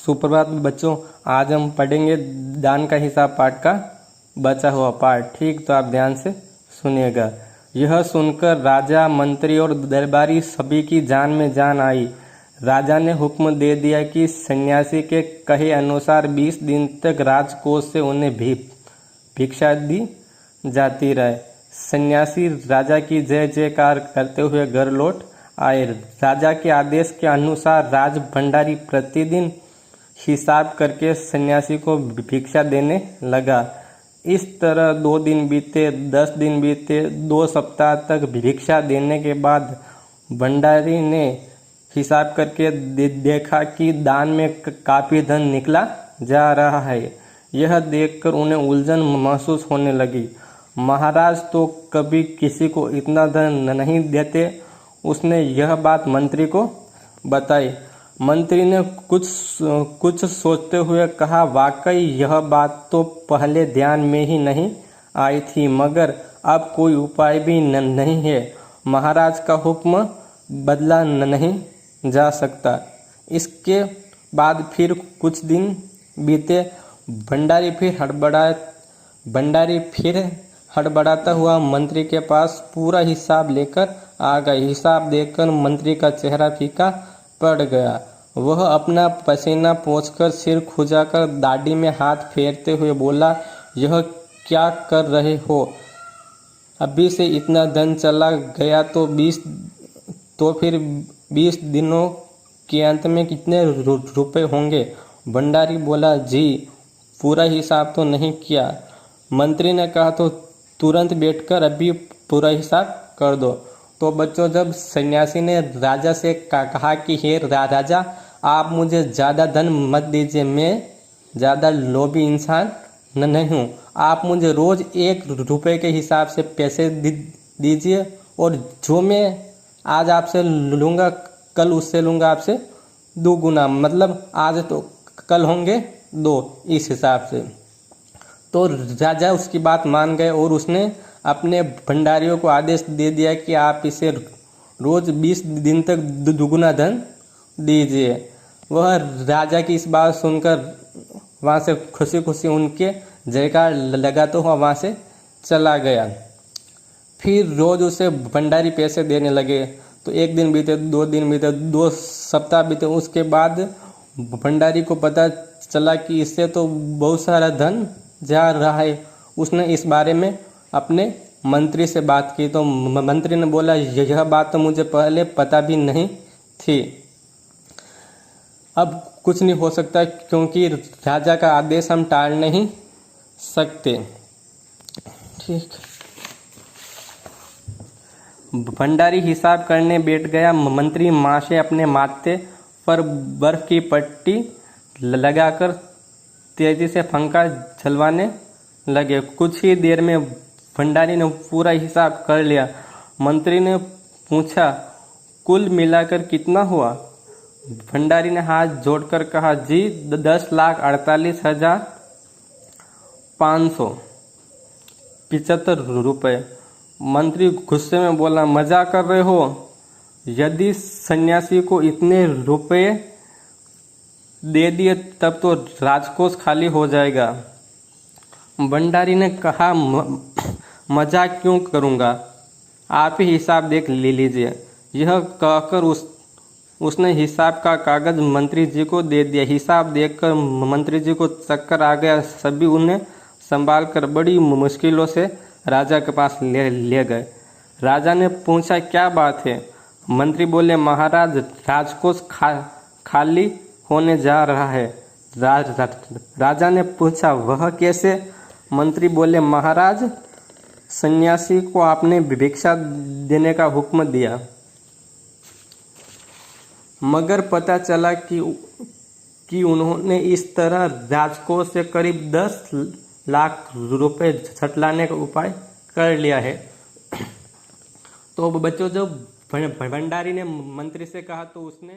सुप्रभात बच्चों, आज हम पढ़ेंगे दान का हिसाब पाठ का बचा हुआ पाठ। ठीक, तो आप ध्यान से सुनिएगा। यह सुनकर राजा, मंत्री और दरबारी सभी की जान में जान आई। राजा ने हुक्म दे दिया कि सन्यासी के कहे अनुसार 20 दिन तक राजकोष से उन्हें भिक्षा दी जाती रहे। सन्यासी राजा की जय जयकार करते हुए घर लौट आए। राजा के आदेश के अनुसार राज भंडारी प्रतिदिन हिसाब करके सन्यासी को भिक्षा देने लगा। इस तरह 2 दिन बीते, 10 दिन बीते, 2 सप्ताह तक भिक्षा देने के बाद भंडारी ने हिसाब करके देखा कि दान में काफी धन निकला जा रहा है। यह देखकर उन्हें उलझन महसूस होने लगी। महाराज तो कभी किसी को इतना धन नहीं देते। उसने यह बात मंत्री को बताई। मंत्री ने कुछ सोचते हुए कहा, वाकई यह बात तो पहले ध्यान में ही नहीं आई थी, मगर अब कोई उपाय भी नहीं है। महाराज का हुक्म बदला नहीं जा सकता। इसके बाद फिर कुछ दिन बीते। भंडारी फिर हड़बड़ाता हुआ मंत्री के पास पूरा हिसाब लेकर आ गए। हिसाब देखकर मंत्री का चेहरा फीका पड़ गया। वह अपना पसीना पोंछकर, सिर खुजाकर, दाढ़ी में हाथ फेरते हुए बोला, यह क्या कर रहे हो? अभी से इतना धन चला गया तो फिर 20 दिनों के अंत में कितने रुपए होंगे? भंडारी बोला, जी पूरा हिसाब तो नहीं किया। मंत्री ने कहा, तो तुरंत बैठकर अभी पूरा हिसाब कर दो। तो बच्चों, जब सन्यासी ने राजा से कहा कि हे राजा, आप मुझे ज़्यादा धन मत दीजिए, मैं ज़्यादा लोभी इंसान नहीं हूँ। आप मुझे रोज़ 1 रुपये के हिसाब से पैसे दीजिए, और जो मैं आज आपसे लूँगा कल उससे लूँगा आपसे 2 गुना। मतलब आज तो कल होंगे 2, इस हिसाब से। तो राजा उसकी बात मान गए और उसने अपने भंडारियों को आदेश दे दिया कि आप इसे रोज 20 दिन तक दुगुना धन दीजिए। वह राजा की इस बात सुनकर वहाँ से खुशी खुशी उनके जयकार लगाता हुआ वहाँ से चला गया। फिर रोज उसे भंडारी पैसे देने लगे। तो 1 दिन बीते, 2 दिन बीते, 2 सप्ताह बीते। उसके बाद भंडारी को पता चला कि इससे तो बहुत सारा धन जा रहा है। उसने इस बारे में अपने मंत्री से बात की। तो मंत्री ने बोला, यह बात तो मुझे पहले पता भी नहीं थी। अब कुछ नहीं हो सकता, क्योंकि राजा का आदेश हम टाल नहीं सकते। ठीक। भंडारी हिसाब करने बैठ गया। मंत्री माँ से अपने माथे पर बर्फ की पट्टी लगाकर तेजी से पंखा झलवाने लगे। कुछ ही देर में भंडारी ने पूरा हिसाब कर लिया। मंत्री ने पूछा, कुल मिलाकर कितना हुआ? भंडारी ने हाथ जोड़कर कहा, जी 10,48,575 रुपये। मंत्री गुस्से में बोला, मजाक कर रहे हो? यदि सन्यासी को इतने रुपए दे दिए तब तो राजकोष खाली हो जाएगा। भंडारी ने कहा, मजाक क्यों करूँगा, आप ही हिसाब देख लीजिए। यह कहकर उसने हिसाब का कागज मंत्री जी को दे दिया। हिसाब देखकर मंत्री जी को चक्कर आ गया। सभी उन्हें संभाल कर बड़ी मुश्किलों से राजा के पास ले गए। राजा ने पूछा, क्या बात है? मंत्री बोले, महाराज, राजकोष खाली होने जा रहा है। राजा ने पूछा, वह कैसे? मंत्री बोले, महाराज, सन्यासी को आपने भिक्षा देने का हुक्म दिया, मगर पता चला कि उन्होंने इस तरह राजकोष से करीब 10 लाख रुपए छटलाने का उपाय कर लिया है। तो बच्चों, जब भंडारी ने मंत्री से कहा तो उसने